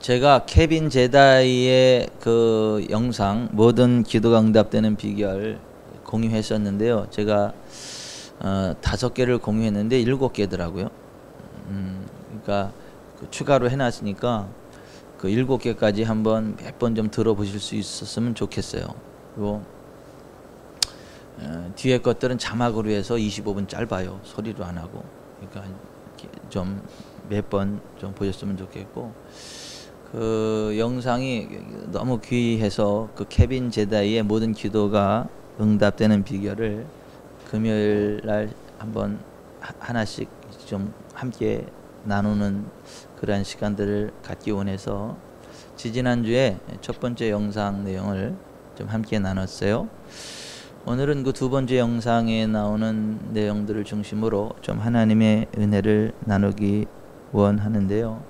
제가 케빈 제다이의 그 영상 모든 기도가 응답되는 비결 공유했었는데요. 제가 5개를 공유했는데 7개더라고요. 그러니까 그 추가로 해놨으니까 그 7개까지 한번 몇 번 좀 들어보실 수 있었으면 좋겠어요. 그리고 뒤에 것들은 자막으로 해서 25분 짧아요. 소리로 안 하고. 그러니까 좀 몇 번 좀 보셨으면 좋겠고, 그 영상이 너무 귀해서 그 케빈 제다이의 모든 기도가 응답되는 비결을 금요일 날 한번 하나씩 좀 함께 나누는 그러한 시간들을 갖기 원해서 지지난주에 첫 번째 영상 내용을 좀 함께 나눴어요. 오늘은 그 2번째 영상에 나오는 내용들을 중심으로 좀 하나님의 은혜를 나누기 원하는데요.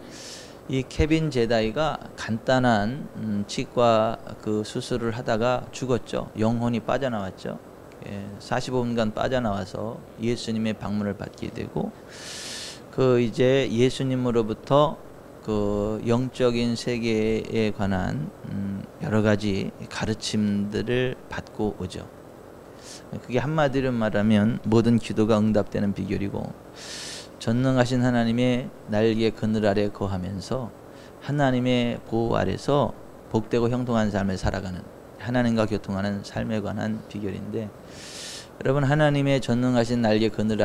이 케빈 제다이가 간단한 치과 그 수술을 하다가 죽었죠. 영혼이 빠져나왔죠. 45분간 빠져나와서 예수님의 방문을 받게 되고, 그 이제 예수님으로부터 그 영적인 세계에 관한 여러 가지 가르침들을 받고 오죠. 그게 한마디로 말하면 모든 기도가 응답되는 비결이고, 전능하신 하나님의 날개 그늘 아래 거하면서 하나님의 보호 아래서 복되고 형통한 삶을 살아가는, 하나님과 교통하는 삶에 관한 비결인데, 여러분, 하나님의 전능하신 날개 그늘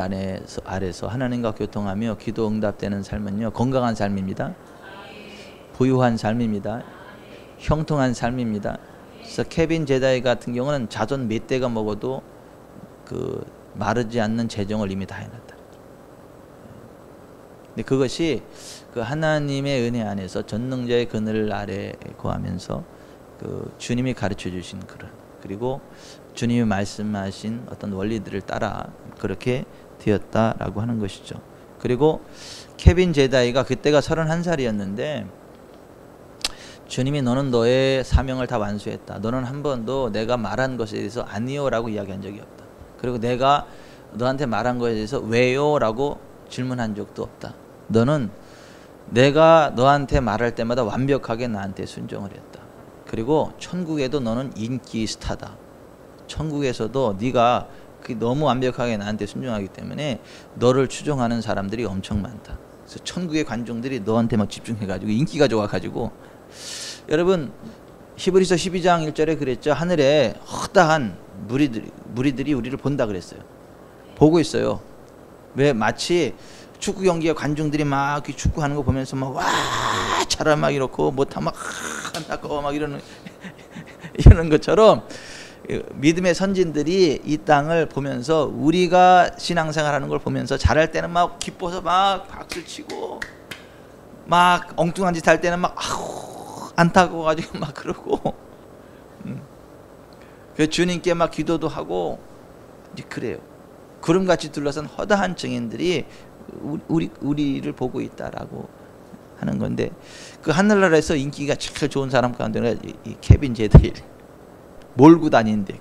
아래서 하나님과 교통하며 기도 응답되는 삶은요, 건강한 삶입니다. 부유한 삶입니다. 형통한 삶입니다. 그래서 케빈 제다이 같은 경우는 자손 몇 대가 먹어도 그 마르지 않는 재정을 이미 다 해놨다. 근데 그것이 그 하나님의 은혜 안에서 전능자의 그늘 아래 거하면서 그 주님이 가르쳐 주신 그런, 그리고 주님이 말씀하신 어떤 원리들을 따라 그렇게 되었다라고 하는 것이죠. 그리고 케빈 제다이가 그때가 31살이었는데 주님이 너는 너의 사명을 다 완수했다. 너는 한 번도 내가 말한 것에 대해서 아니요 라고 이야기한 적이 없다. 그리고 내가 너한테 말한 것에 대해서 왜요 라고 질문한 적도 없다. 너는 내가 너한테 말할 때마다 완벽하게 나한테 순종을 했다. 그리고 천국에도 너는 인기 스타다. 천국에서도 네가 너무 완벽하게 나한테 순종하기 때문에 너를 추종하는 사람들이 엄청 많다. 그래서 천국의 관중들이 너한테 막 집중해가지고 인기가 좋아가지고, 여러분 히브리서 12장 1절에 그랬죠. 하늘에 허다한 무리들이 우리를 본다 그랬어요. 보고 있어요. 왜? 마치 축구 경기에 관중들이 막 축구하는 거 보면서 막 와 잘하 막 이렇고 못하 막 안타까워 막 이러는 것처럼 믿음의 선진들이 이 땅을 보면서, 우리가 신앙생활하는 걸 보면서 잘할 때는 막 기뻐서 막 박수치고, 막 엉뚱한 짓 할 때는 막 아우 안타까워가지고 막 그러고, 그 주님께 막 기도도 하고 이제 그래요. 구름같이 둘러싼 허다한 증인들이 우리를 보고 있다라고 하는 건데, 그 하늘나라에서 인기가 제일 좋은 사람 가운데 이 케빈 제다이 몰고 다니는데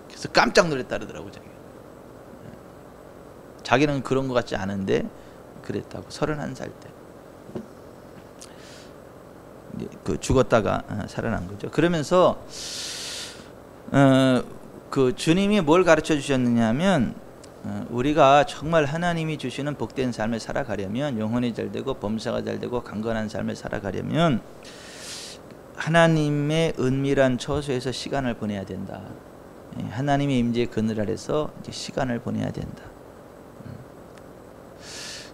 그래서 깜짝 놀랐다 그러더라고. 자기는 그런 것 같지 않은데 그랬다고. 31살 때 그 죽었다가 살아난 거죠. 그러면서 그 주님이 뭘 가르쳐 주셨느냐 하면, 우리가 정말 하나님이 주시는 복된 삶을 살아가려면, 영혼이 잘되고 범사가 잘되고 강건한 삶을 살아가려면 하나님의 은밀한 처소에서 시간을 보내야 된다. 하나님의 임재의 그늘 아래서 이제 시간을 보내야 된다.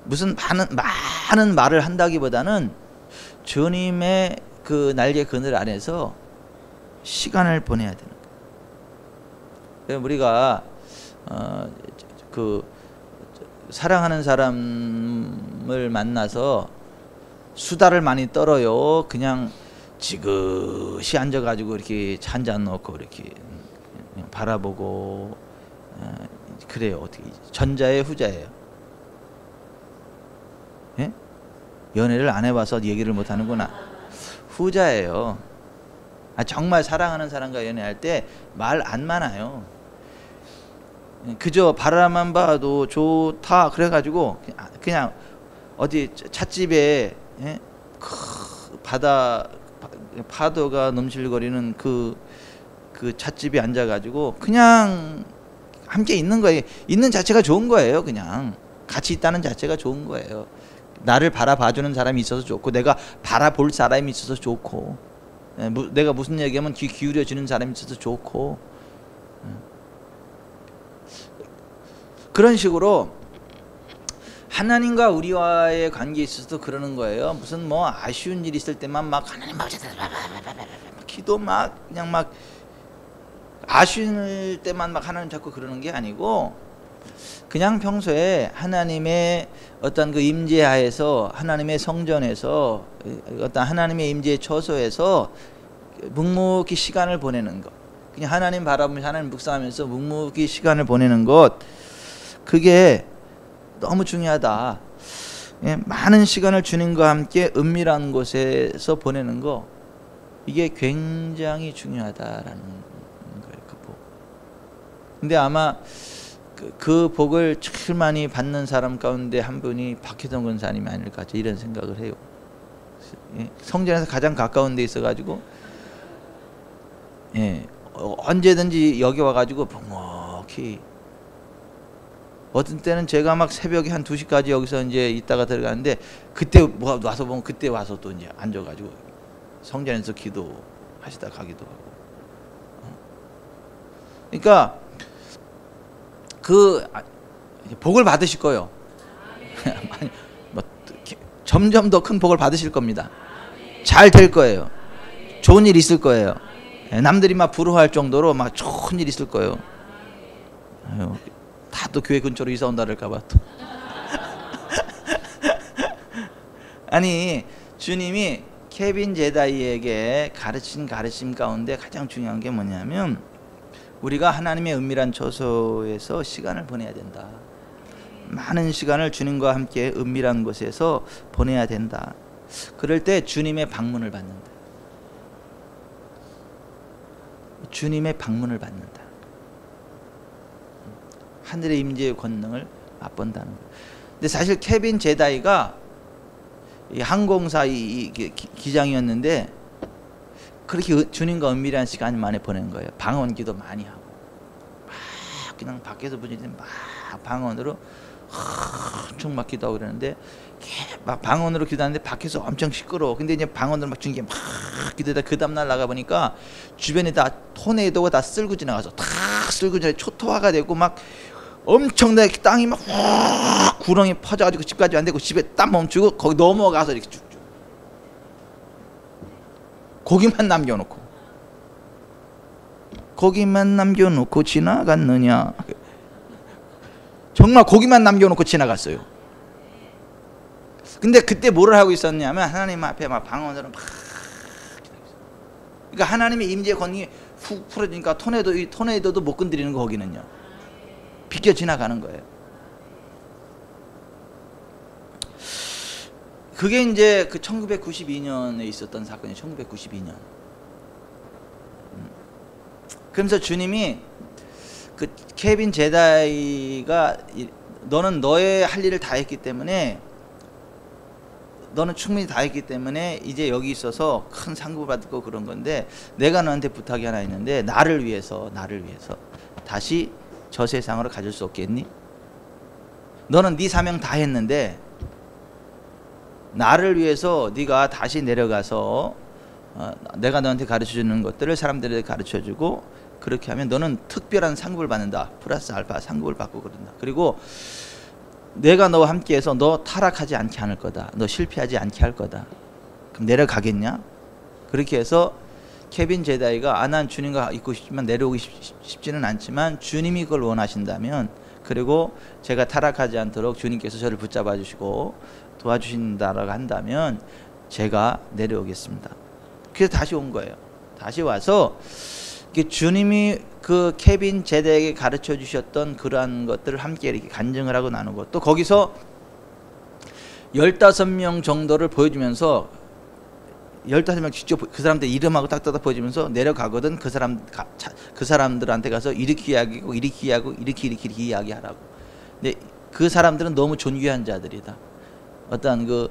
무슨 많은 말을 한다기보다는 주님의 그 날개 그늘 안에서 시간을 보내야 되는 거예요. 우리가 그 사랑하는 사람을 만나서 수다를 많이 떨어요. 그냥 지그시 앉아가지고 이렇게 차 한잔 놓고 이렇게 그냥 바라보고 그래요. 어떻게 전자예요, 후자예요? 예? 연애를 안 해봐서 얘기를 못 하는구나. 후자예요. 정말 사랑하는 사람과 연애할 때 말 안 많아요. 그저 바라만 봐도 좋다 그래가지고 그냥 어디 찻집에 파도가 넘실거리는 그 찻집에 앉아가지고 그냥 함께 있는 거예요. 있는 자체가 좋은 거예요. 그냥 같이 있다는 자체가 좋은 거예요. 나를 바라봐주는 사람이 있어서 좋고, 내가 바라볼 사람이 있어서 좋고, 내가 무슨 얘기하면 귀 기울여주는 사람이 있어서 좋고, 그런 식으로 하나님과 우리와의 관계에 있어서도 그러는 거예요. 무슨 뭐 아쉬운 일 있을 때만 막 하나님 기도 막 그냥 막 아쉬울 때만 막 하나님 자꾸 그러는 게 아니고, 그냥 평소에 하나님의 어떤 그 임재하에서, 하나님의 성전에서, 어떤 하나님의 임재의 처소에서 묵묵히 시간을 보내는 것, 그냥 하나님 바라보면서 하나님 묵상하면서 묵묵히 시간을 보내는 것, 그게 너무 중요하다. 많은 시간을 주님과 함께 은밀한 곳에서 보내는 거, 이게 굉장히 중요하다라는 거예요. 그 복. 근데 아마 그 복을 제일 많이 받는 사람 가운데 한 분이 박혜성 권사님이 아닐까, 이런 생각을 해요. 성전에서 가장 가까운 데 있어가지고, 언제든지 여기 와가지고 묵묵히, 어떤 때는 제가 막 새벽에 한 2시까지 여기서 이제 있다가 들어가는데, 그때 와서 보면 그때 와서 또 이제 앉아가지고 성전에서 기도하시다 가기도 하고. 그러니까 그 복을 받으실 거예요. 뭐 점점 더 큰 복을 받으실 겁니다. 잘 될 거예요. 좋은 일 있을 거예요. 남들이 막 부러워할 정도로 막 좋은 일 있을 거예요. 아유, 다 또 교회 근처로 이사 온다 그럴까봐 또. 아니, 주님이 케빈 제다이에게 가르친 가르침 가운데 가장 중요한 게 뭐냐면, 우리가 하나님의 은밀한 처소에서 시간을 보내야 된다. 많은 시간을 주님과 함께 은밀한 곳에서 보내야 된다. 그럴 때 주님의 방문을 받는다. 주님의 방문을 받는다. 하늘의 임재의 권능을 맛본다는 거예요. 근데 사실 케빈 제다이가 이 항공사 기장이었는데, 그렇게 주님과 은밀한 시간 많이 보낸 거예요. 방언기도 많이 하고, 막 그냥 밖에서 분들이 막 방언으로 엄청 막 기도하고 그러는데, 막 방언으로 기도하는데 밖에서 엄청 시끄러워. 근데 이제 방언으로 막 중계 막 기도하다 그 다음날 나가 보니까 주변에 다 토네이도가 다 쓸고 지나가서 다 쓸고 지나가 초토화가 되고, 막 엄청나게 땅이 막 구렁이 퍼져가지고 집까지 안 되고, 집에 딱 멈추고 거기 넘어가서 이렇게 쭉쭉 고기만 남겨놓고 지나갔느냐. 정말 고기만 남겨놓고 지나갔어요. 근데 그때 뭐를 하고 있었냐면, 하나님 앞에 막 방언으로 막, 그러니까 하나님의 임재의 권능이 훅 풀어지니까 토네이도도 못 건드리는 거, 거기는요. 비껴 지나가는 거예요. 그게 이제 그 1992년에 있었던 사건이에요. 1992년. 그러면서 주님이 그 케빈 제다이가, 너는 너의 할 일을 다 했기 때문에, 너는 충분히 다 했기 때문에 이제 여기 있어서 큰 상급을 받을 거 그런 건데, 내가 너한테 부탁이 하나 있는데, 나를 위해서 다시 저 세상으로 가질 수 없겠니? 너는 네 사명 다 했는데, 나를 위해서 네가 다시 내려가서 내가 너한테 가르쳐주는 것들을 사람들에게 가르쳐주고, 그렇게 하면 너는 특별한 상급을 받는다. 플러스 알파 상급을 받고 그런다. 그리고 내가 너와 함께해서 너 타락하지 않게 할 거다. 너 실패하지 않게 할 거다. 그럼 내려가겠냐? 그렇게 해서 케빈 제다이가, 난 주님과 있고 싶지만 내려오기 쉽지는 않지만 주님이 그걸 원하신다면, 그리고 제가 타락하지 않도록 주님께서 저를 붙잡아 주시고 도와주신다라고 한다면 제가 내려오겠습니다. 그래서 다시 온 거예요. 다시 와서 주님이 그 케빈 제다에게 가르쳐 주셨던 그러한 것들을 함께 이렇게 간증을 하고 나누고, 또 거기서 15명 정도를 보여주면서, 15명 직접 그 사람들 이름하고 딱딱딱 보여주면서 내려가거든. 그 사람들한테 가서 이렇게 이야기하고 이렇게 이야기하고 이렇게 이야기하라고. 근데 그 사람들은 너무 존귀한 자들이다. 어떤 그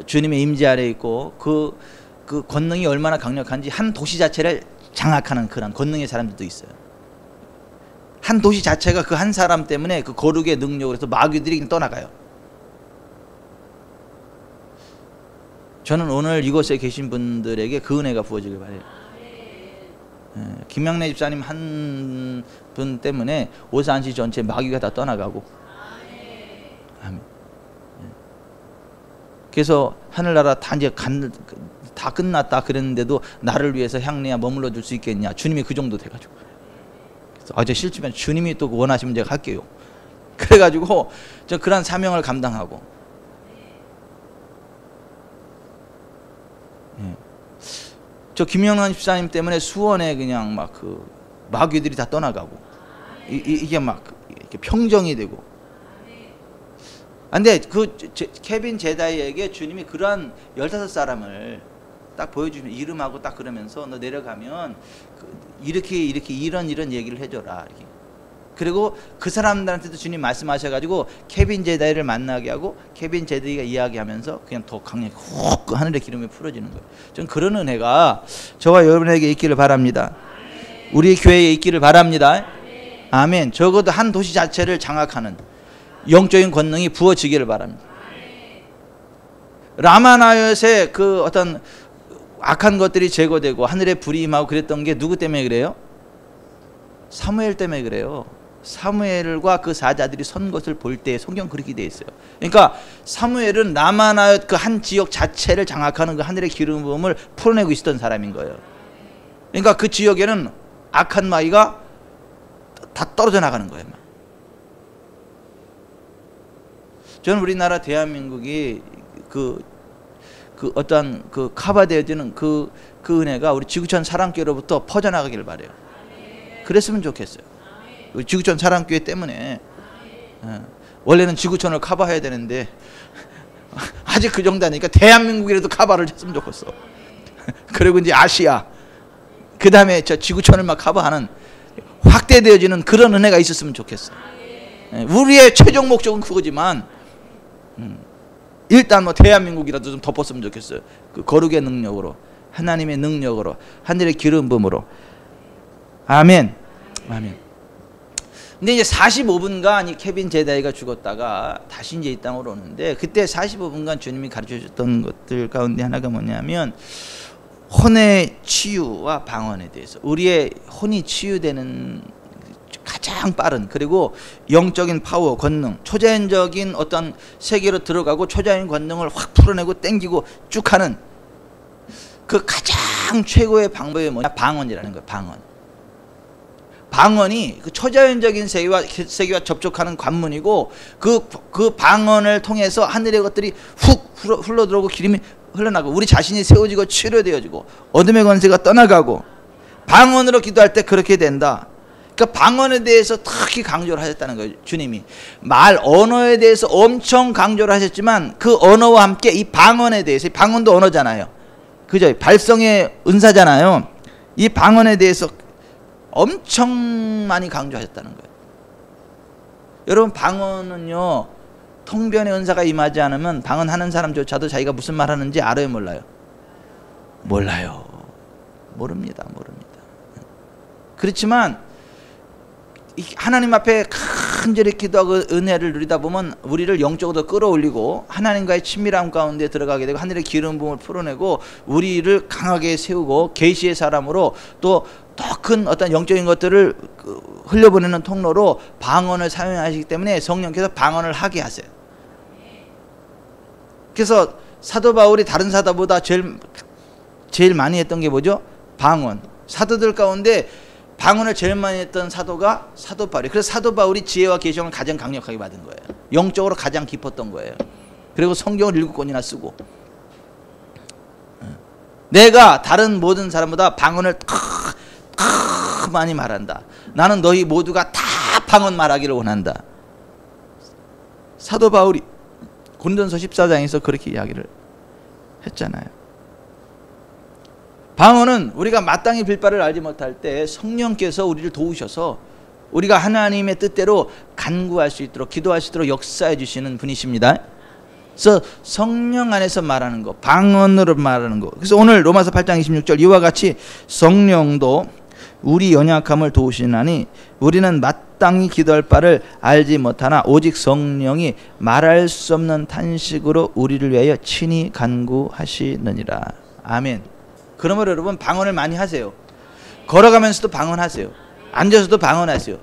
주님의 임재 아래 있고, 그 그 권능이 얼마나 강력한지 한 도시 자체를 장악하는 그런 권능의 사람들도 있어요. 한 도시 자체가 그 한 사람 때문에 그 거룩의 능력으로 해서 마귀들이 그냥 떠나가요. 저는 오늘 이곳에 계신 분들에게 그 은혜가 부어지길 바래요. 김양래 집사님 한 분 때문에 오산시 전체 마귀가 다 떠나가고. 아멘. 그래서 하늘나라 다 이제 다 끝났다 그랬는데도 나를 위해서 향내야 머물러 줄 수 있겠냐. 주님이 그 정도 돼가지고. 그래서 저 실제면 주님이 또 원하시면 제가 할게요. 그래가지고 저 그런 사명을 감당하고. 저 김영란 집사님 때문에 수원에 그냥 막 그 마귀들이 다 떠나가고 이게 막 이렇게 평정이 되고. 근데 그 케빈 제다이에게 주님이 그러한 15사람을 딱 보여주면 이름하고 딱 그러면서 너 내려가면 이렇게 이런 얘기를 해줘라 이렇게. 그리고 그 사람들한테도 주님 말씀하셔가지고 케빈 제다이를 만나게 하고 케빈 제다이가 이야기하면서 그냥 더 강력히 훅 하늘의 기름이 풀어지는 거예요. 전 그런 은혜가 저와 여러분에게 있기를 바랍니다. 우리 교회에 있기를 바랍니다. 아멘. 적어도 한 도시 자체를 장악하는 영적인 권능이 부어지기를 바랍니다. 라마나옳의 그 어떤 악한 것들이 제거되고 하늘의 불이 임하고 그랬던 게 누구 때문에 그래요? 사무엘 때문에 그래요. 사무엘과 그 사자들이 선 것을 볼 때 성경 그렇게 돼 있어요. 그러니까 사무엘은 라마나옳 그 한 지역 자체를 장악하는 그 하늘의 기름 부음을 풀어내고 있었던 사람인 거예요. 그러니까 그 지역에는 악한 마귀가 다 떨어져 나가는 거예요. 저는 우리나라 대한민국이 그 어떤 그 커버되어지는 그 은혜가 우리 지구촌 사랑교회로부터 퍼져나가기를 바래요. 그랬으면 좋겠어요. 우리 지구촌 사랑교회 때문에 원래는 지구촌을 커버해야 되는데 아직 그 정도 아니니까 대한민국이라도 커버를 했으면 좋겠어. 그리고 이제 아시아 그 다음에 저 지구촌을 막 커버하는 확대되어지는 그런 은혜가 있었으면 좋겠어. 우리의 최종 목적은 그거지만 일단 뭐 대한민국이라도 좀 덮었으면 좋겠어요. 그 거룩의 능력으로, 하나님의 능력으로, 하늘의 기름 부음으로. 아멘. 아멘. 근데 이제 45분간 이 케빈 제다이가 죽었다가 다시 이제 이 땅으로 오는데, 그때 45분간 주님이 가르쳐 주셨던 것들 가운데 하나가 뭐냐면 혼의 치유와 방언에 대해서, 우리의 혼이 치유되는 가장 빠른, 그리고 영적인 파워, 권능, 초자연적인 어떤 세계로 들어가고 초자연 권능을 확 풀어내고 땡기고 쭉 하는 그 가장 최고의 방법이 뭐냐? 방언이라는 거예요. 방언이 그 초자연적인 세계와 접촉하는 관문이고, 그 방언을 통해서 하늘의 것들이 훅 흘러들어오고 기름이 흘러나가고 우리 자신이 세워지고 치료되어지고 어둠의 권세가 떠나가고, 방언으로 기도할 때 그렇게 된다. 그러니까 방언에 대해서 특히 강조를 하셨다는 거예요. 주님이 말 언어에 대해서 엄청 강조를 하셨지만 그 언어와 함께 이 방언에 대해서, 이 방언도 언어잖아요. 그죠? 발성의 은사잖아요. 이 방언에 대해서 엄청 많이 강조하셨다는 거예요. 여러분, 방언은요, 통변의 은사가 임하지 않으면 방언하는 사람조차도 자기가 무슨 말 하는지 알아요, 몰라요? 몰라요. 모릅니다. 그렇지만 하나님 앞에 간절히 기도하고 은혜를 누리다 보면 우리를 영적으로 끌어올리고 하나님과의 친밀함 가운데 들어가게 되고 하늘의 기름 부음을 풀어내고 우리를 강하게 세우고 계시의 사람으로 또 더 큰 어떤 영적인 것들을 흘려보내는 통로로 방언을 사용하시기 때문에 성령께서 방언을 하게 하세요. 그래서 사도 바울이 다른 사도보다 제일 많이 했던 게 뭐죠? 방언. 사도들 가운데 방언을 제일 많이 했던 사도가 사도 바울이에요. 그래서 사도 바울이 지혜와 계시를 가장 강력하게 받은 거예요. 영적으로 가장 깊었던 거예요. 그리고 성경을 7권이나 쓰고, 내가 다른 모든 사람보다 방언을 많이 말한다. 나는 너희 모두가 다 방언 말하기를 원한다. 사도 바울이 고린도전서 14장에서 그렇게 이야기를 했잖아요. 방언은 우리가 마땅히 빌바를 알지 못할 때 성령께서 우리를 도우셔서 우리가 하나님의 뜻대로 간구할 수 있도록, 기도할 수 있도록 역사해 주시는 분이십니다. 그래서 성령 안에서 말하는 거, 방언으로 말하는 거. 그래서 오늘 로마서 8장 26절 이와 같이 성령도 우리 연약함을 도우시나니 우리는 마땅히 기도할 바를 알지 못하나 오직 성령이 말할 수 없는 탄식으로 우리를 위하여 친히 간구하시느니라. 아멘. 그러므로 여러분 방언을 많이 하세요. 걸어가면서도 방언하세요. 앉아서도 방언하세요.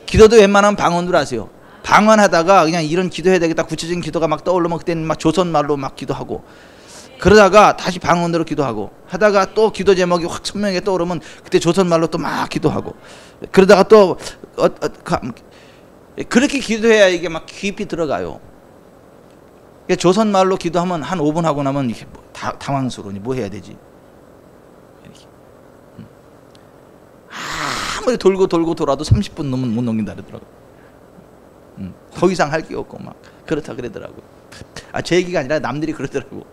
기도도 웬만하면 방언으로 하세요. 방언하다가 그냥 이런 기도해야 되겠다, 구체적인 기도가 막 떠오르면 그때는 막 조선말로 막 기도하고, 그러다가 다시 방언으로 기도하고, 하다가 또 기도 제목이 확 선명하게 떠오르면 그때 조선말로 또 막 기도하고, 그러다가 또 그렇게 기도해야 이게 막 깊이 들어가요. 조선말로 기도하면 한 5분 하고 나면 이렇게 당황스러우니 뭐 해야 되지? 이렇게. 아무리 돌고 돌아도 30분 넘으면 못 넘긴다 그러더라고요. 더 이상 할 게 없고 막 그렇다 그러더라고요. 제 얘기가 아니라 남들이 그러더라고.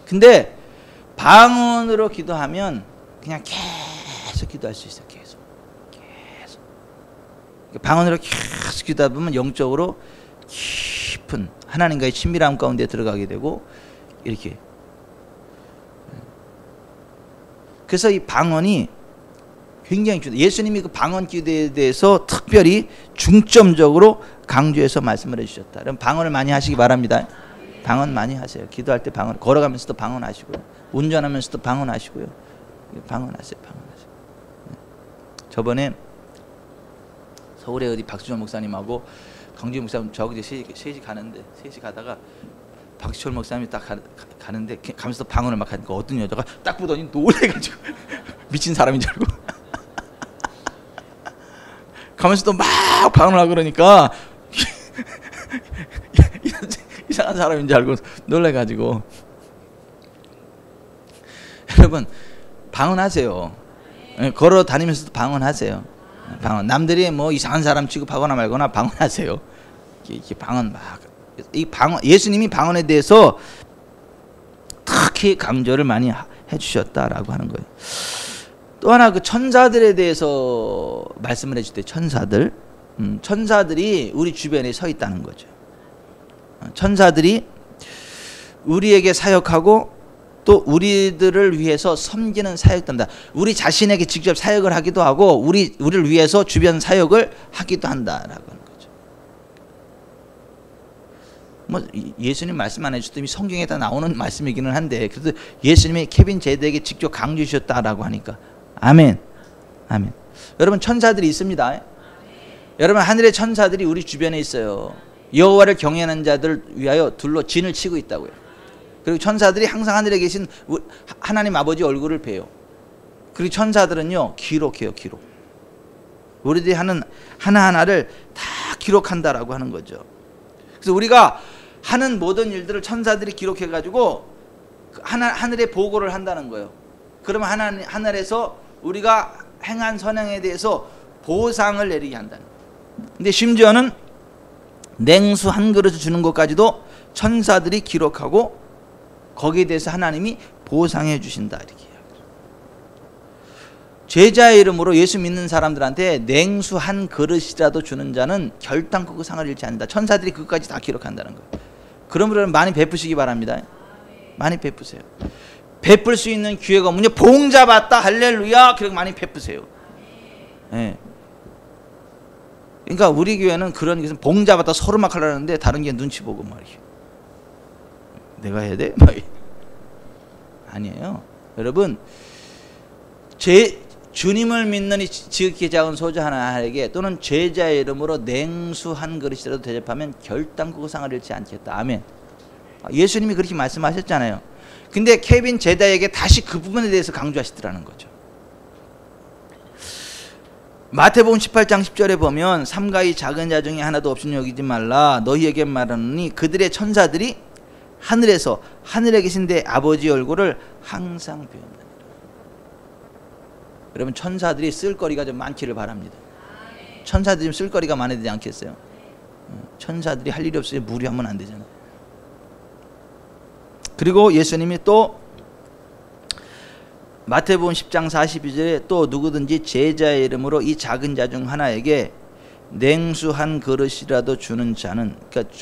근데 방언으로 기도하면 그냥 계속 기도할 수 있어요. 계속. 방언으로 계속 기도하다 보면 영적으로 깊은 하나님과의 친밀함 가운데 들어가게 되고 이렇게. 그래서 이 방언이 굉장히 중요해요. 예수님이 그 방언 기도에 대해서 특별히 중점적으로 강조해서 말씀을 해주셨다. 그럼 방언을 많이 하시기 바랍니다. 방언 많이 하세요. 기도할 때 방언, 걸어가면서도 방언하시고요. 운전하면서도 방언하시고요. 방언하세요. 저번에 서울에 어디 박수철 목사님하고 강주희 목사님 저기 셋이 가는데, 셋이 가다가 박수철 목사님이 딱 가는데 가면서 방언을 막 하니까 어떤 여자가 딱 보더니 놀래가지고 미친 사람인 줄 알고 가면서도 막 방언하고 그러니까 이상한 사람인 줄 알고 놀래가지고. 여러분 방언하세요. 걸어 다니면서도 방언하세요. 방언. 남들이 뭐 이상한 사람 취급하거나 말거나 방언하세요. 이렇게 방언 막. 이 방언, 예수님이 방언에 대해서 특히 강조를 많이 해주셨다라고 하는 거예요. 또 하나 그 천사들에 대해서 말씀을 해줄 때 천사들이 우리 주변에 서 있다는 거죠. 천사들이 우리에게 사역하고 또 우리들을 위해서 섬기는 사역도 한다. 우리 자신에게 직접 사역을 하기도 하고 우리를 위해서 주변 사역을 하기도 한다라고 하는 거죠. 뭐 예수님 말씀 안 해주셨더니 성경에 다 나오는 말씀이기는 한데 그래도 예수님이 케빈 제드에게 직접 강조해 주셨다라고 하니까 아멘. 아멘. 여러분 천사들이 있습니다. 여러분 하늘의 천사들이 우리 주변에 있어요. 여호와를 경외하는 자들 위하여 둘로 진을 치고 있다고요. 그리고 천사들이 항상 하늘에 계신 하나님 아버지 얼굴을 봬요. 그리고 천사들은요 기록해요. 기록. 우리들이 하는 하나하나를 다 기록한다라고 하는 거죠. 그래서 우리가 하는 모든 일들을 천사들이 기록해가지고 하늘에 보고를 한다는 거예요. 그러면 하늘에서 우리가 행한 선행에 대해서 보상을 내리게 한다는 거예요. 근데 심지어는 냉수 한 그릇을 주는 것까지도 천사들이 기록하고 거기에 대해서 하나님이 보상해 주신다 이렇게 이야기해요. 제자의 이름으로 예수 믿는 사람들한테 냉수 한 그릇이라도 주는 자는 결단코 그 상을 잃지 않는다. 천사들이 그것까지 다 기록한다는 거예요. 그러므로 많이 베푸시기 바랍니다. 많이 베푸세요. 베풀 수 있는 기회가 오면요 봉 잡았다 할렐루야 그렇게 많이 베푸세요. 네. 그러니까 우리 교회는 그런 것은 봉 잡았다 서로 막 하려는데 다른 게 눈치 보고 말이에요. 내가 해야 돼? 아니에요. 여러분 주님을 믿는 이 지극히 작은 소자 하나에게 또는 제자의 이름으로 냉수 한 그릇이라도 대접하면 결단코 그 상을 잃지 않겠다. 아멘. 예수님이 그렇게 말씀하셨잖아요. 근데 케빈 제자에게 다시 그 부분에 대해서 강조하시더라는 거죠. 마태복음 18장 10절에 보면 삼가이 작은 자 중에 하나도 없인 여기지 말라 너희에게 말하노니 그들의 천사들이 하늘에서 하늘에 계신 내 아버지 얼굴을 항상 배웁니다. 여러분 천사들이 쓸거리가 좀 많기를 바랍니다. 천사들이 좀 쓸거리가 많아야 되지 않겠어요? 천사들이 할 일이 없어요. 무리하면 안 되잖아요. 그리고 예수님이 또 마태복음 10장 42절에 또 누구든지 제자의 이름으로 이 작은 자 중 하나에게 냉수 한 그릇이라도 주는 자는, 그러니까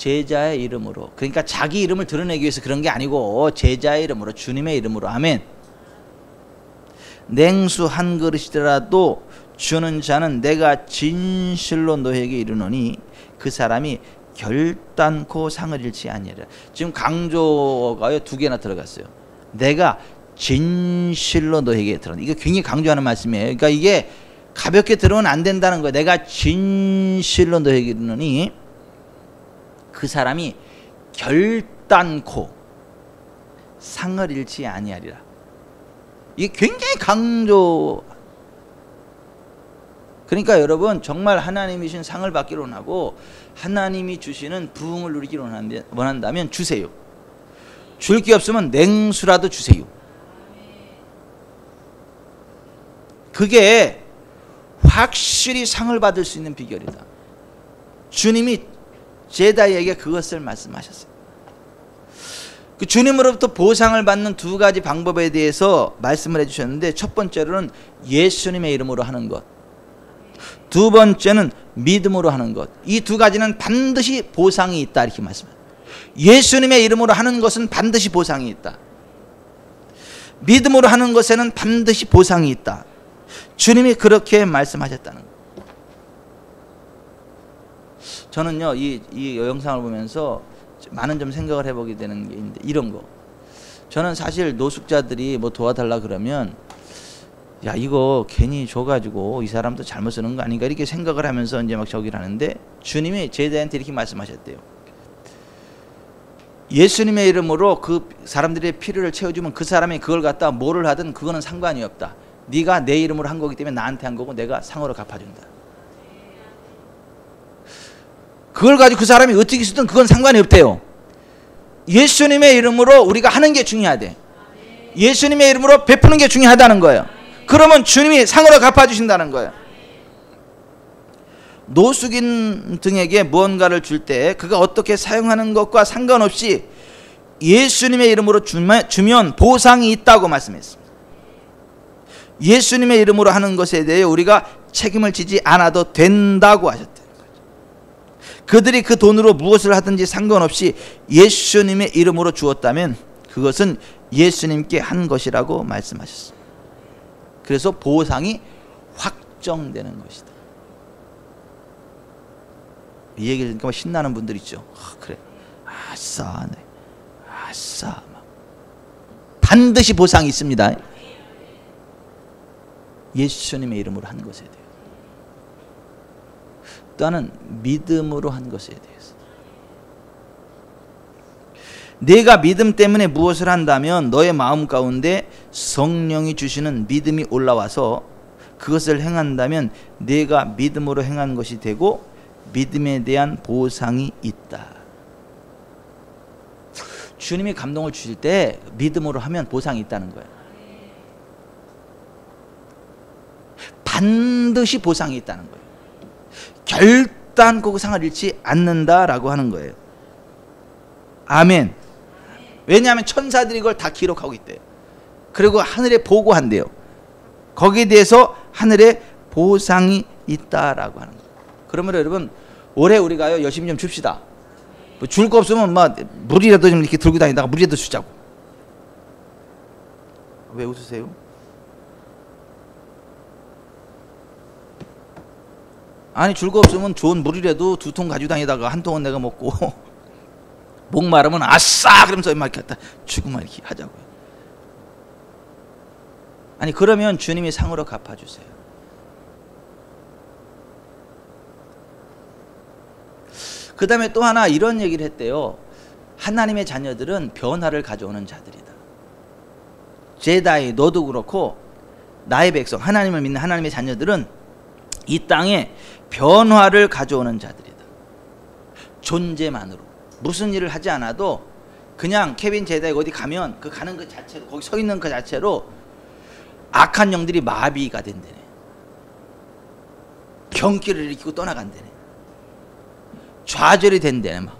제자의 이름으로, 그러니까 자기 이름을 드러내기 위해서 그런 게 아니고 제자의 이름으로, 주님의 이름으로. 아멘. 냉수 한 그릇이더라도 주는 자는 내가 진실로 너에게 이르노니 그 사람이 결단코 상을 잃지 아니하리라. 지금 강조가요 2개나 들어갔어요. 내가 진실로 너에게 들어노니. 이거 굉장히 강조하는 말씀이에요. 그러니까 이게 가볍게 들으면 안 된다는 거예요. 내가 진실로 너에게 이르노니 그 사람이 결단코 상을 잃지 아니하리라. 이게 굉장히 강조. 그러니까 여러분, 정말 하나님이 주신 상을 받기로 원하고 하나님이 주시는 부흥을 누리기로 원한다면 주세요. 줄 게 없으면 냉수라도 주세요. 그게 확실히 상을 받을 수 있는 비결이다. 주님이 제자에게 그것을 말씀하셨어요. 그 주님으로부터 보상을 받는 2가지 방법에 대해서 말씀을 해주셨는데, 첫 번째로는 예수님의 이름으로 하는 것, 2번째는 믿음으로 하는 것. 이 2가지는 반드시 보상이 있다, 이렇게 말씀해요. 예수님의 이름으로 하는 것은 반드시 보상이 있다. 믿음으로 하는 것에는 반드시 보상이 있다. 주님이 그렇게 말씀하셨다는 거예요. 저는요, 이 영상을 보면서 많은 좀 생각을 해보게 되는 게 있는데, 이런 거. 저는 사실 노숙자들이 뭐 도와달라 그러면, 야, 이거 괜히 줘가지고 이 사람도 잘못 쓰는 거 아닌가, 이렇게 생각을 하면서 이제 막 저기를 하는데, 주님이 제자한테 이렇게 말씀하셨대요. 예수님의 이름으로 그 사람들의 필요를 채워주면 그 사람이 그걸 갖다 뭐를 하든 그거는 상관이 없다. 네가 내 이름으로 한 거기 때문에 나한테 한 거고 내가 상으로 갚아준다. 그걸 가지고 그 사람이 어떻게 쓰든 그건 상관이 없대요. 예수님의 이름으로 우리가 하는 게 중요하대. 예수님의 이름으로 베푸는 게 중요하다는 거예요. 그러면 주님이 상으로 갚아주신다는 거예요. 노숙인 등에게 무언가를 줄 때 그가 어떻게 사용하는 것과 상관없이 예수님의 이름으로 주면 보상이 있다고 말씀했습니다. 예수님의 이름으로 하는 것에 대해 우리가 책임을 지지 않아도 된다고 하셨대요. 그들이 그 돈으로 무엇을 하든지 상관없이 예수님의 이름으로 주었다면 그것은 예수님께 한 것이라고 말씀하셨습니다. 그래서 보상이 확정되는 것이다. 이 얘기를 듣니까 신나는 분들 있죠. 그래, 아싸, 네. 아싸, 막. 반드시 보상이 있습니다. 예수님의 이름으로 한 것에 대해. 또한 믿음으로 한 것에 대해서. 내가 믿음 때문에 무엇을 한다면 너의 마음 가운데 성령이 주시는 믿음이 올라와서 그것을 행한다면 내가 믿음으로 행한 것이 되고 믿음에 대한 보상이 있다. 주님이 감동을 주실 때 믿음으로 하면 보상이 있다는 거예요. 반드시 보상이 있다는 거예요. 결단코 그 상을 잃지 않는다라고 하는 거예요. 아멘. 왜냐하면 천사들이 그걸 다 기록하고 있대요. 그리고 하늘에 보고한대요. 거기에 대해서 하늘에 보상이 있다라고 하는 거예요. 그러면 여러분, 올해 우리가요 열심히 좀 줍시다. 뭐 줄 거 없으면 막 물이라도 좀 이렇게 들고 다니다가 물이라도 주자고. 왜 웃으세요? 아니, 줄 거 없으면 좋은 물이라도 2통 가지고 다니다가 한 통은 내가 먹고 목 마르면 아싸 그러면서 막 이렇게 주고만 이렇게 하자고요. 아니, 그러면 주님이 상으로 갚아주세요. 그 다음에 또 하나 이런 얘기를 했대요. 하나님의 자녀들은 변화를 가져오는 자들이다. 제다이, 너도 그렇고 나의 백성, 하나님을 믿는 하나님의 자녀들은 이 땅에 변화를 가져오는 자들이다. 존재만으로 무슨 일을 하지 않아도 그냥 케빈 제다이 어디 가면 그 가는 그 자체로, 거기 서 있는 그 자체로 악한 영들이 마비가 된다네. 병기를 일으키고 떠나간다네. 좌절이 된다네. 막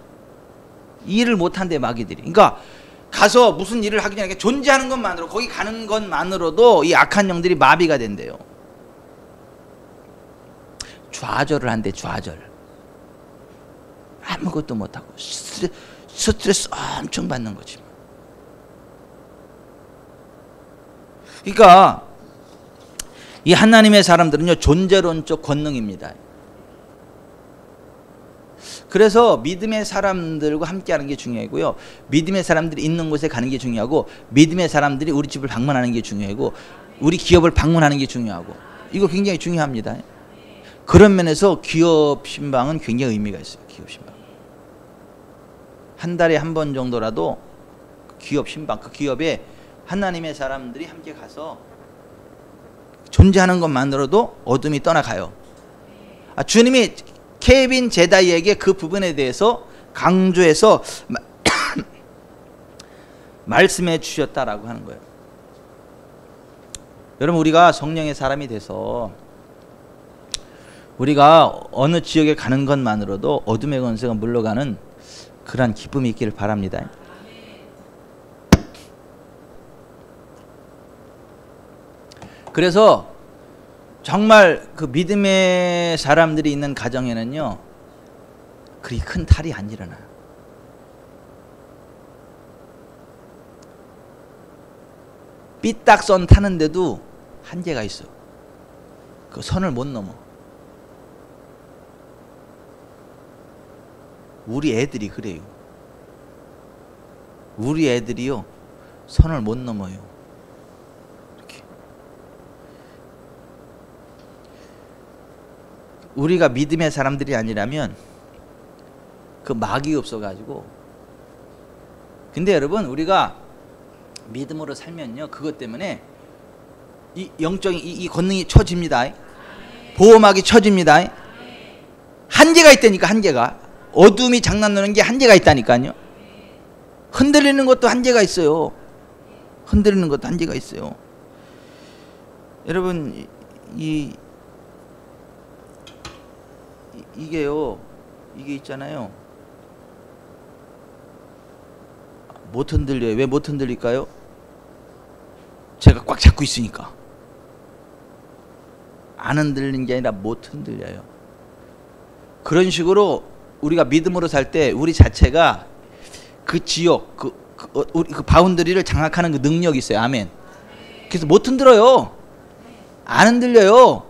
일을 못한대, 마귀들이. 그러니까 가서 무슨 일을 하기 전에 존재하는 것만으로, 거기 가는 것만으로도 이 악한 영들이 마비가 된대요. 좌절을 한대, 좌절. 아무것도 못하고 스트레스 엄청 받는 거지. 그러니까 이 하나님의 사람들은요, 존재론적 권능입니다. 그래서 믿음의 사람들과 함께하는 게 중요하고요, 믿음의 사람들이 있는 곳에 가는 게 중요하고, 믿음의 사람들이 우리 집을 방문하는 게 중요하고, 우리 기업을 방문하는 게 중요하고, 이거 굉장히 중요합니다. 그런 면에서 기업 신방은 굉장히 의미가 있어요. 기업 신방 한 달에 한 번 정도라도 기업 신방, 그 기업에 하나님의 사람들이 함께 가서 존재하는 것만으로도 어둠이 떠나가요. 주님이 케빈 제다이에게 그 부분에 대해서 강조해서 말씀해 주셨다라고 하는 거예요. 여러분, 우리가 성령의 사람이 돼서 우리가 어느 지역에 가는 것만으로도 어둠의 권세가 물러가는 그러한 기쁨이 있기를 바랍니다. 그래서 정말 그 믿음의 사람들이 있는 가정에는요, 그리 큰 탈이 안 일어나요. 삐딱선 타는데도 한계가 있어. 그 선을 못 넘어. 우리 애들이 그래요. 우리 애들이요, 선을 못 넘어요. 이렇게. 우리가 믿음의 사람들이 아니라면 그 막이 없어가지고. 근데 여러분, 우리가 믿음으로 살면요, 그것 때문에 이 영적인 이 권능이 쳐집니다. 보호막이 쳐집니다. 한계가 있다니까. 한계가. 어둠이 장난노는 게 한계가 있다니까요. 흔들리는 것도 한계가 있어요. 흔들리는 것도 한계가 있어요. 여러분, 이게요, 이게 있잖아요. 못 흔들려요. 왜 못 흔들릴까요? 제가 꽉 잡고 있으니까. 안 흔들리는 게 아니라 못 흔들려요. 그런 식으로 우리가 믿음으로 살 때 우리 자체가 그 지역, 우리 그 바운더리를 장악하는 그 능력이 있어요. 아멘. 그래서 못 흔들어요. 안 흔들려요.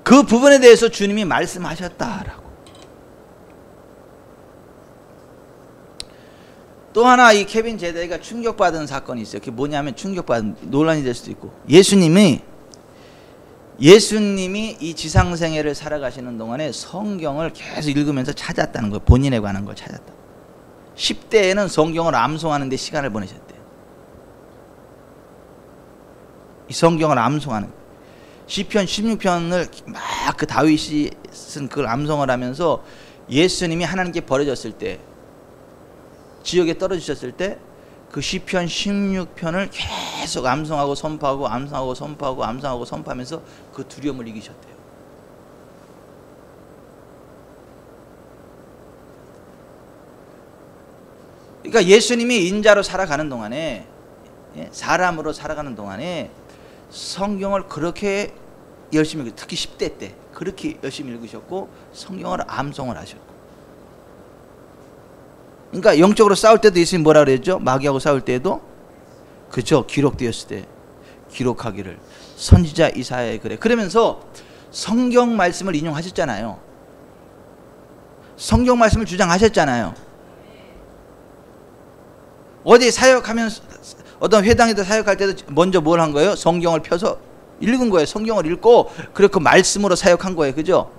그 부분에 대해서 주님이 말씀하셨다라고. 또 하나, 이 케빈 제다이가 충격받은 사건이 있어요. 그게 뭐냐면, 충격받은, 논란이 될 수도 있고, 예수님이 이 지상생애를 살아가시는 동안에 성경을 계속 읽으면서 찾았다는 거예요. 본인에 관한 걸 찾았다. 10대에는 성경을 암송하는 데 시간을 보내셨대요. 이 성경을 암송하는 거예요. 시편 16편을 막 그 다윗이 쓴 그걸 암송을 하면서 예수님이 하나님께 버려졌을 때, 지역에 떨어지셨을 때 그 시편 16편을 계속 암송하고 선포하고 암송하고 선포하고 암송하고 선포하면서 그 두려움을 이기셨대요. 그러니까 예수님이 인자로 살아가는 동안에, 사람으로 살아가는 동안에 성경을 그렇게 열심히 읽으셨고, 특히 10대 때 그렇게 열심히 읽으셨고 성경을 암송을 하셨고. 그러니까 영적으로 싸울 때도 예수님 뭐라 그랬죠? 마귀하고 싸울 때에도, 그죠? 기록되었을 때 기록하기를 선지자 이사야의 글에. 그러면서 성경 말씀을 인용하셨잖아요. 성경 말씀을 주장하셨잖아요. 어디 사역하면서, 어떤 회당에도 사역할 때도 먼저 뭘 한 거예요? 성경을 펴서 읽은 거예요. 성경을 읽고 그렇게 말씀으로 사역한 거예요. 그죠?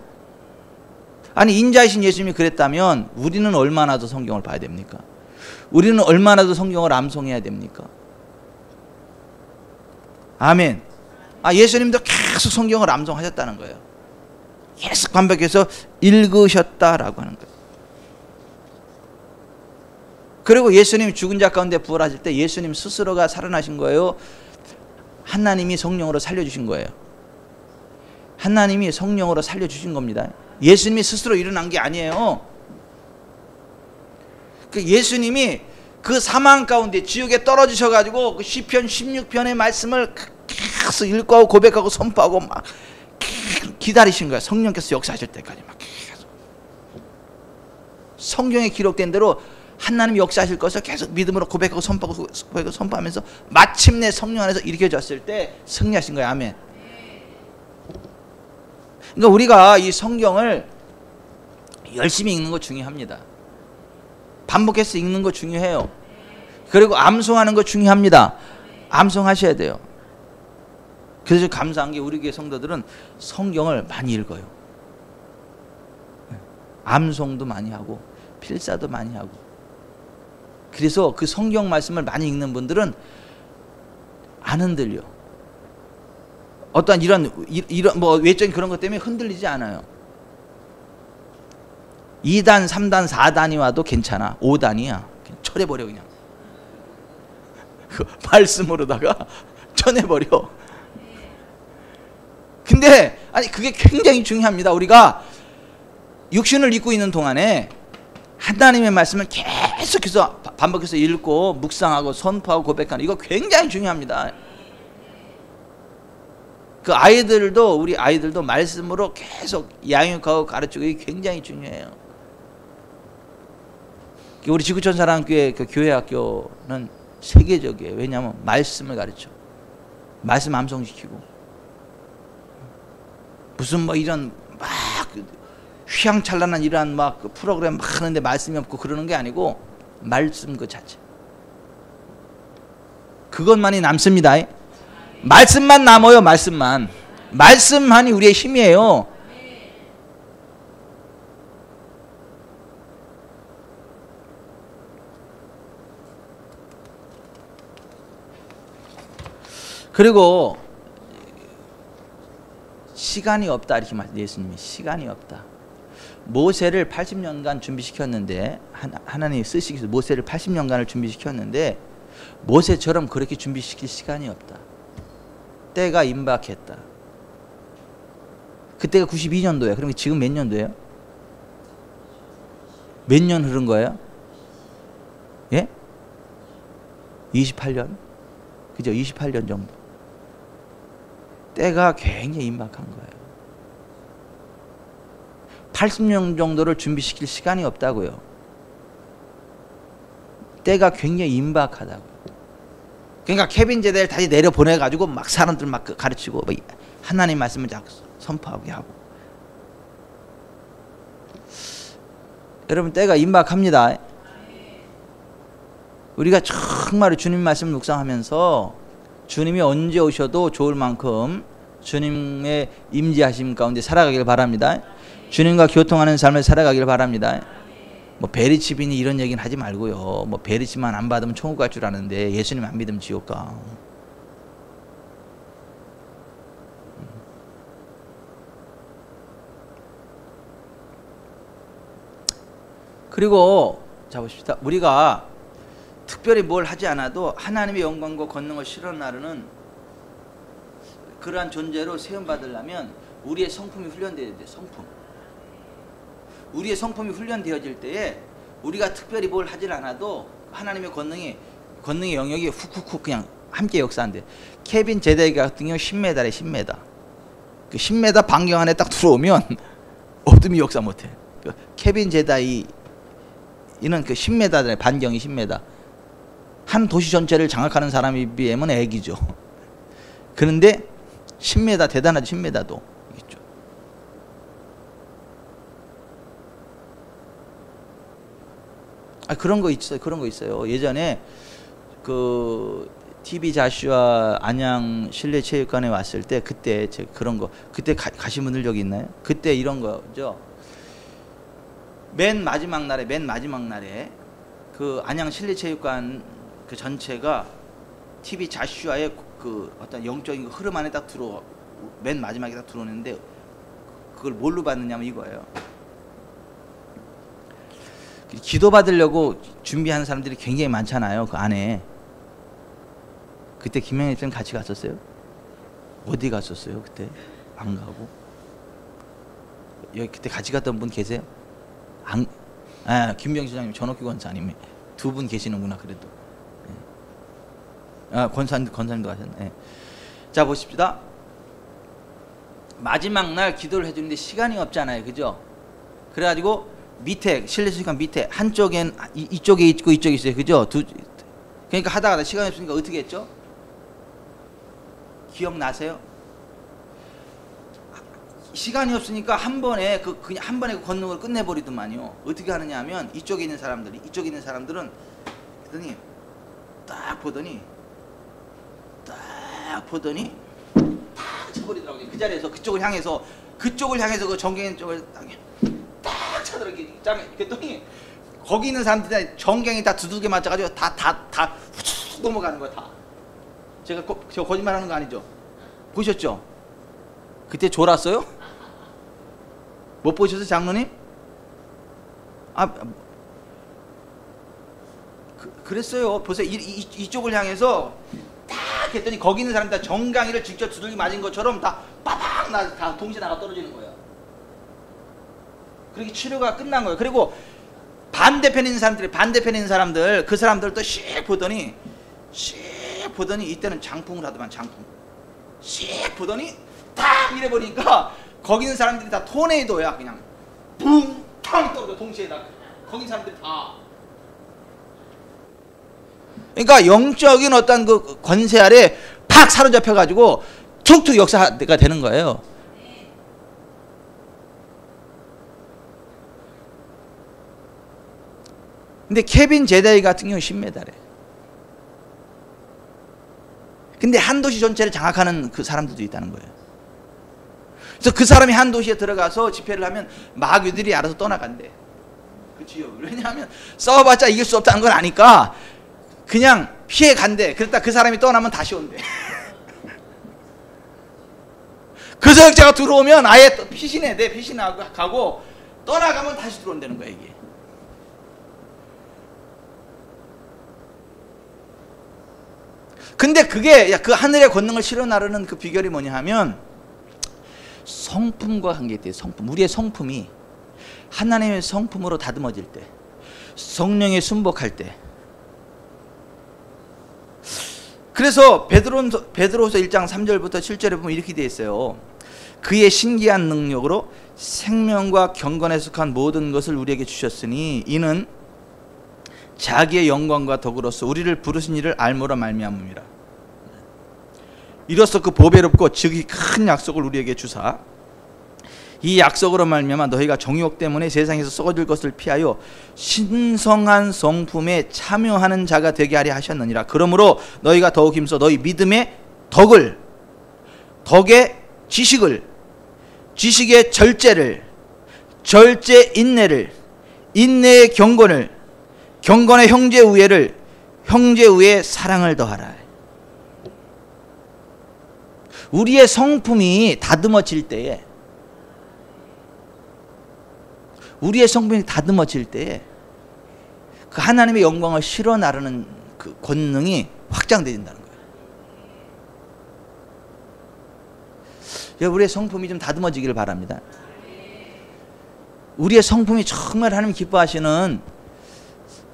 아니, 인자이신 예수님이 그랬다면 우리는 얼마나 더 성경을 봐야 됩니까? 우리는 얼마나 더 성경을 암송해야 됩니까? 아멘. 예수님도 계속 성경을 암송하셨다는 거예요. 계속 반복해서 읽으셨다라고 하는 거예요. 그리고 예수님이 죽은 자 가운데 부활하실 때 예수님 스스로가 살아나신 거예요? 하나님이 성령으로 살려주신 거예요? 하나님이 성령으로 살려주신 겁니다. 예수님이 스스로 일어난 게 아니에요. 그 예수님이 그 사망 가운데 지옥에 떨어지셔가지고 그 시편 16편의 말씀을 계속 읽고 고백하고 선포하고 막 기다리신 거예요. 성령께서 역사하실 때까지 막 계속. 성경에 기록된 대로 하나님 역사하실 것을 계속 믿음으로 고백하고 선포하면서 마침내 성령 안에서 일으켜졌을 때 승리하신 거예요. 아멘. 그러니까 우리가 이 성경을 열심히 읽는 거 중요합니다. 반복해서 읽는 거 중요해요. 그리고 암송하는 거 중요합니다. 암송하셔야 돼요. 그래서 감사한 게 우리 교회 성도들은 성경을 많이 읽어요. 암송도 많이 하고 필사도 많이 하고. 그래서 그 성경 말씀을 많이 읽는 분들은 안 흔들려. 어떠한 이런 뭐 외적인 그런 것 때문에 흔들리지 않아요. 2단, 3단, 4단이 와도 괜찮아. 5단이야. 쳐내버려 그냥. 그 말씀으로다가 쳐내버려. 근데 아니 그게 굉장히 중요합니다. 우리가 육신을 입고 있는 동안에 하나님의 말씀을 계속해서 반복해서 읽고 묵상하고 선포하고 고백하는 이거 굉장히 중요합니다. 그 아이들도 우리 아이들도 말씀으로 계속 양육하고 가르치고 이게 굉장히 중요해요. 우리 지구촌 사랑교회 그 교회 학교는 세계적이에요. 왜냐하면 말씀을 가르쳐. 말씀 암송시키고 무슨 뭐 이런 막 휘황찬란한 이러한 막 그 프로그램 막 하는데 말씀이 없고 그러는 게 아니고 말씀 그 자체. 그것만이 남습니다. 말씀만 남아요. 말씀만. 말씀만이 우리의 힘이에요. 그리고 시간이 없다 이렇게 말씀하셨어요. 예수님이 시간이 없다. 모세를 80년간 준비시켰는데 하나님이 쓰시기 위해서 모세를 80년간을 준비시켰는데 모세처럼 그렇게 준비시킬 시간이 없다. 때가 임박했다. 그때가 92년도예요. 그럼 지금 몇 년도예요? 몇 년 흐른 거예요? 예? 28년? 그죠? 28년 정도. 때가 굉장히 임박한 거예요. 80년 정도를 준비시킬 시간이 없다고요. 때가 굉장히 임박하다고요. 그러니까 케빈 제대를 다시 내려보내가지고 막 사람들 막 가르치고 하나님 말씀을 자꾸 선포하게 하고. 여러분 때가 임박합니다. 우리가 정말 주님 말씀을 묵상하면서 주님이 언제 오셔도 좋을 만큼 주님의 임재하심 가운데 살아가길 바랍니다. 주님과 교통하는 삶을 살아가길 바랍니다. 뭐 베리치비니 이런 얘기는 하지 말고요. 뭐 베리치만 안 받으면 천국 갈 줄 아는데 예수님 안 믿으면 지옥 가. 그리고 자 보십시다. 우리가 특별히 뭘 하지 않아도 하나님의 영광과 권능을 실현 나르는 그러한 존재로 세움 받으려면 우리의 성품이 훈련되어야 돼. 성품. 우리의 성품이 훈련되어질 때에 우리가 특별히 뭘 하질 않아도 하나님의 권능의 영역이 훅훅훅 그냥 함께 역사한대. 케빈 제대 같은 경우 10m래 10m. 그 10m 반경 안에 딱 들어오면 어둠이 역사 못해. 그 케빈 제다이 이는 그 10m래 반경이 10m. 한 도시 전체를 장악하는 사람에 비하면 애기죠. 그런데 10m 대단하죠. 10m도 있죠. 그런 거 있어요. 그런 거 있어요. 예전에 그 TV 자슈아 안양 실내체육관에 왔을 때 그때 제가 그런 거 그때 가신 분들 여기 있나요? 그때 이런 거죠. 맨 마지막 날에 그 안양 실내체육관 그 전체가 TV 자슈아의 그 어떤 영적인 흐름 안에 딱 맨 마지막에 딱 들어오는데 그걸 뭘로 받느냐면 이거예요. 기도 받으려고 준비하는 사람들이 굉장히 많잖아요. 그 안에. 그때 김영애 쌤 같이 갔었어요? 어디 갔었어요? 그때 안 가고. 여기 그때 같이 갔던 분 계세요? 김병 시장님, 전옥기 권사님 두 분 계시는구나. 그래도. 권사님도 가셨네. 네. 자 보십시다. 마지막 날 기도를 해주는데 시간이 없잖아요. 그죠? 그래가지고 밑에 실내수식관 밑에 한쪽엔 이쪽에 있고 이쪽에 있어요. 그죠? 그러니까 하다가 시간이 없으니까 어떻게 했죠? 기억나세요? 시간이 없으니까 한 번에 그냥 한 번에 그 권능을 끝내버리더만요. 어떻게 하느냐 하면 이쪽에 있는 사람들은 그랬더니 딱 보더니 딱 쳐버리더라고요. 그 자리에서 그쪽을 향해서 그 정갱이 쪽을 딱 쳐들어게 그랬더니 거기 있는 사람들이 정갱이 다 두들겨 맞아가지고 다 후쭉 넘어가는 거야. 다. 제가 거짓말하는 거 아니죠? 보셨죠? 그때 졸았어요? 못 보셨어요, 장로님? 그랬어요. 보세요. 이쪽을 향해서 딱 했더니 거기 있는 사람들 다 정강이를 직접 두들겨 맞은 것처럼 다 빠방 다 동시에 나가 떨어지는 거예요. 그렇게 치료가 끝난 거예요. 그리고 반대편에 있는 사람들 그 사람들도 씩 보더니 이때는 장풍을 하더만. 장풍 씩 보더니 딱 이래버리니까 거기 있는 사람들이 다 토네이도야. 그냥 붕 탕 떨어져 동시에 다. 거기 있는 사람들이 다. 그러니까 영적인 어떤 그 권세 아래 팍 사로잡혀 가지고 툭툭 역사가 되는 거예요. 근데 케빈 제다이 같은 경우 10m래. 근데 한 도시 전체를 장악하는 그 사람들도 있다는 거예요. 그래서 그 사람이 한 도시에 들어가서 집회를 하면 마귀들이 알아서 떠나간대. 그치요? 왜냐하면 싸워봤자 이길 수 없다는 걸 아니까 그냥 피해 간대. 그랬다 그 사람이 떠나면 다시 온대. 그 사역자가 들어오면 아예 또 피신하고 떠나가면 다시 들어온다는 거야 이게. 근데 그게 그 하늘의 권능을 실어 나르는 그 비결이 뭐냐 하면 성품과 관계돼요. 성품. 우리의 성품이 하나님의 성품으로 다듬어질 때, 성령에 순복할 때. 그래서 베드로서 1장 3절부터 7절에 보면 이렇게 되어 있어요. 그의 신기한 능력으로 생명과 경건에 속한 모든 것을 우리에게 주셨으니 이는 자기의 영광과 덕으로서 우리를 부르신 이를 알므로 말미암음이라. 이로써 그 보배롭고 즉이 큰 약속을 우리에게 주사 이 약속으로 말미암아 너희가 정욕 때문에 세상에서 썩어질 것을 피하여 신성한 성품에 참여하는 자가 되게 하려 하셨느니라. 그러므로 너희가 더욱 힘써 너희 믿음의 덕의 지식을, 지식의 절제를, 절제 인내를, 인내의 경건을, 경건의 형제 우애를, 형제 우애의 사랑을 더하라. 우리의 성품이 다듬어질 때에, 그 하나님의 영광을 실어 나르는 그 권능이 확장된다는 거예요. 우리의 성품이 좀 다듬어지기를 바랍니다. 우리의 성품이 정말 하나님 기뻐하시는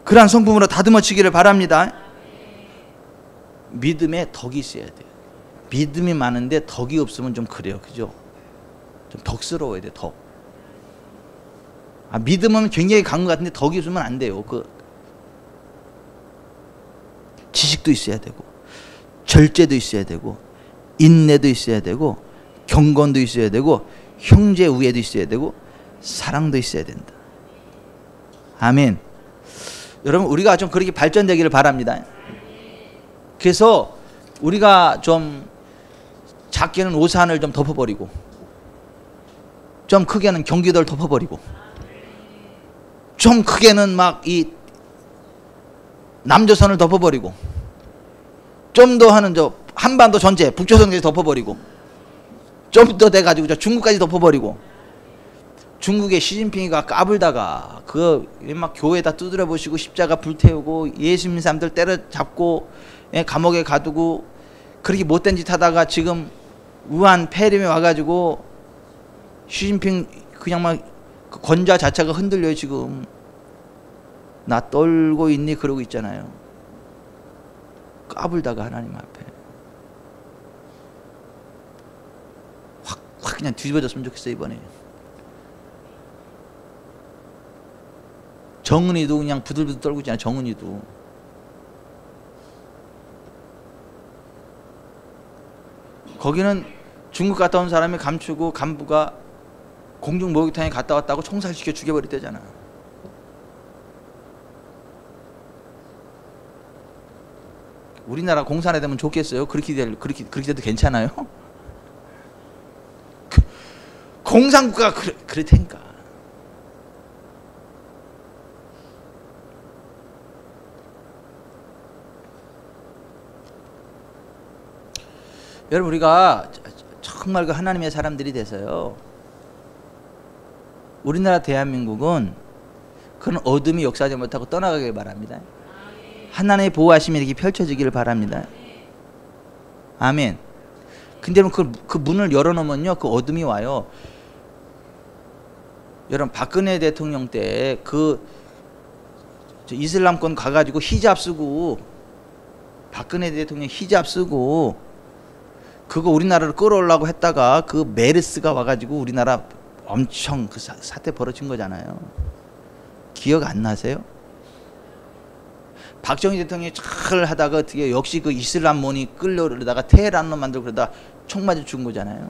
그러한 성품으로 다듬어지기를 바랍니다. 믿음에 덕이 있어야 돼요. 믿음이 많은데 덕이 없으면 좀 그래요. 그죠? 좀 덕스러워야 돼요. 덕. 믿음은 굉장히 강한 것 같은데 덕이 없으면 안 돼요. 지식도 있어야 되고, 절제도 있어야 되고, 인내도 있어야 되고, 경건도 있어야 되고, 형제 우애도 있어야 되고, 사랑도 있어야 된다. 아멘. 여러분, 우리가 좀 그렇게 발전되기를 바랍니다. 그래서 우리가 좀 작게는 오산을 좀 덮어버리고, 좀 크게는 경기도를 덮어버리고, 좀 크게는 막 이 남조선을 덮어버리고, 좀 더 하는 저 한반도 전체 북조선까지 덮어버리고, 좀 더 돼가지고 저 중국까지 덮어버리고, 중국의 시진핑이가 까불다가 막 교회다 두드려 보시고 십자가 불태우고 예수 믿는 사람들 때려잡고 감옥에 가두고 그렇게 못된 짓 하다가 지금 우한 폐렴에 와가지고 시진핑 그냥 막 그 권좌 자체가 흔들려요. 지금 나 떨고 있니 그러고 있잖아요. 까불다가 하나님 앞에 확 그냥 뒤집어졌으면 좋겠어요. 이번에 정은이도 그냥 부들부들 떨고 있잖아요. 정은이도. 거기는 중국 갔다 온 사람이 감추고 간부가 공중 목욕탕에 갔다 왔다고 총살시켜 죽여버렸대잖아. 우리나라 공산화 되면 좋겠어요? 그렇게 돼도 괜찮아요? 공산국가가 그럴 테니까. 여러분, 우리가 정말 그 하나님의 사람들이 돼서요, 우리나라 대한민국은 그런 어둠이 역사하지 못하고 떠나가길 바랍니다. 하나님의 보호하심이 이렇게 펼쳐지기를 바랍니다. 아멘. 근데 그 문을 열어놓으면요, 그 어둠이 와요. 여러분, 박근혜 대통령 때 그 이슬람권 가가지고 히잡 쓰고, 박근혜 대통령 히잡 쓰고 그거 우리나라를 끌어오려고 했다가 그 메르스가 와가지고 우리나라 엄청 그 사태 벌어진 거잖아요. 기억 안 나세요? 박정희 대통령이 잘 하다가 어떻게 역시 그 이슬람몬이 끌려오다가 테헤란로 만들고 그러다 총 맞아 죽은 거잖아요.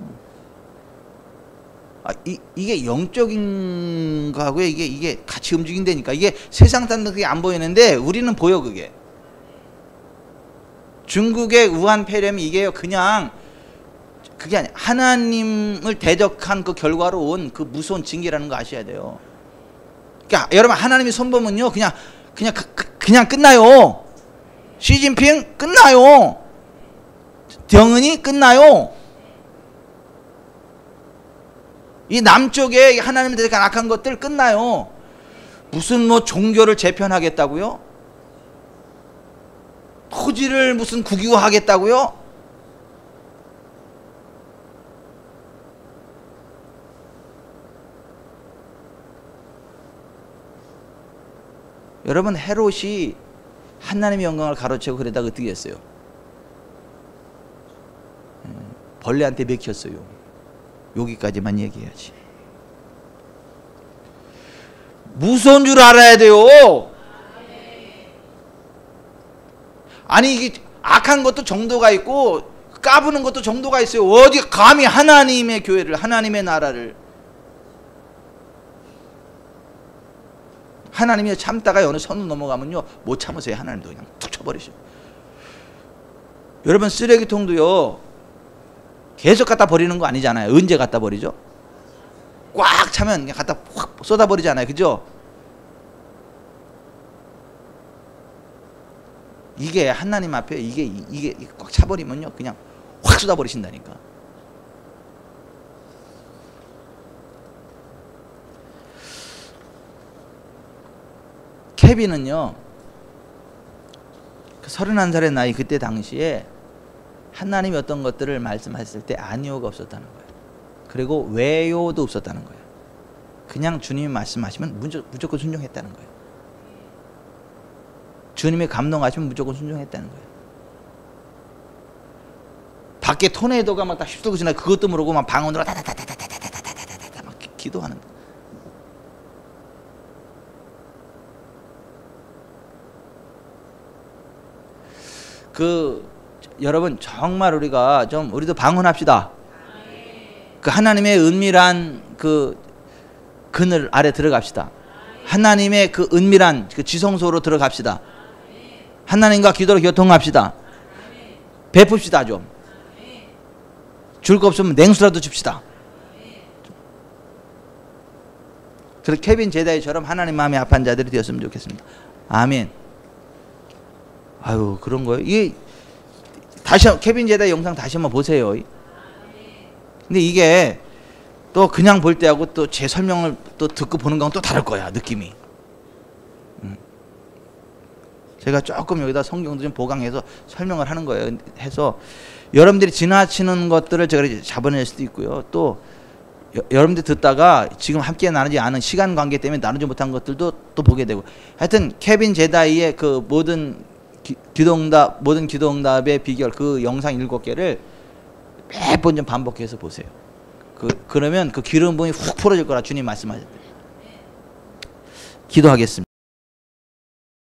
이게 영적인 거하고 이게 같이 움직인다니까. 이게 세상 사람들 그게 안 보이는데 우리는 보여. 그게 중국의 우한 폐렴이 이게요, 그냥 그게 아니야. 하나님을 대적한 그 결과로 온 그 무서운 징계라는 거 아셔야 돼요. 그러니까 여러분, 하나님이 손보면요, 그냥 끝나요. 시진핑 끝나요. 정은이 끝나요. 이 남쪽에 하나님을 대적한 악한 것들 끝나요. 무슨 뭐 종교를 재편하겠다고요? 토지를 무슨 국유화하겠다고요? 여러분, 헤롯이 하나님의 영광을 가로채고 그러다가 어떻게 했어요? 벌레한테 먹혔어요. 여기까지만 얘기해야지. 무서운 줄 알아야 돼요. 아니, 이게 악한 것도 정도가 있고 까부는 것도 정도가 있어요. 어디 감히 하나님의 교회를, 하나님의 나라를, 하나님이 참다가 어느 선을 넘어가면요, 못 참으세요. 하나님도 그냥 툭 쳐버리셔. 여러분, 쓰레기통도요, 계속 갖다 버리는 거 아니잖아요. 언제 갖다 버리죠? 꽉 차면 그냥 갖다 확 쏟아버리잖아요. 그죠? 이게 하나님 앞에 이게 꽉 차버리면요, 그냥 확 쏟아버리신다니까. 케빈은요, 31살의 나이 그때 당시에 하나님이 어떤 것들을 말씀하셨을 때 아니오가 없었다는 거예요. 그리고 왜요도 없었다는 거예요. 그냥 주님이 말씀하시면 무조건 순종했다는 거예요. 주님이 감동하시면 무조건 순종했다는 거예요. 밖에 토네이도가 막 다 휩쓸고 지나 그것도 모르고 막 방언으로 다다다다다다다다다다다 막 기도하는 거예요. 여러분, 정말 우리도 방언합시다. 그 하나님의 은밀한 그 그늘 아래 들어갑시다. 하나님의 그 은밀한 그 지성소로 들어갑시다. 하나님과 기도로 교통합시다. 베풉시다. 좀 줄 거 없으면 냉수라도 줍시다. 그래서 케빈 제다이처럼 하나님 마음에 합한 자들이 되었으면 좋겠습니다. 아멘. 아유, 그런 거예요. 이게 케빈 제다이 영상 다시 한번 보세요. 근데 이게 또 그냥 볼 때하고 또 제 설명을 또 듣고 보는 거랑 또 다를 거야, 느낌이. 제가 조금 여기다 성경도 좀 보강해서 설명을 하는 거예요. 해서 여러분들이 지나치는 것들을 제가 잡아낼 수도 있고요. 또 여러분들 듣다가 지금 함께 나누지 않은 시간 관계 때문에 나누지 못한 것들도 또 보게 되고. 하여튼 케빈 제다이의 그 모든 기도응답의 비결, 그 영상 7개를 몇 번 좀 반복해서 보세요. 그러면 그 기름 부음이 훅 풀어질 거라 주님 말씀하셨대요. 기도하겠습니다.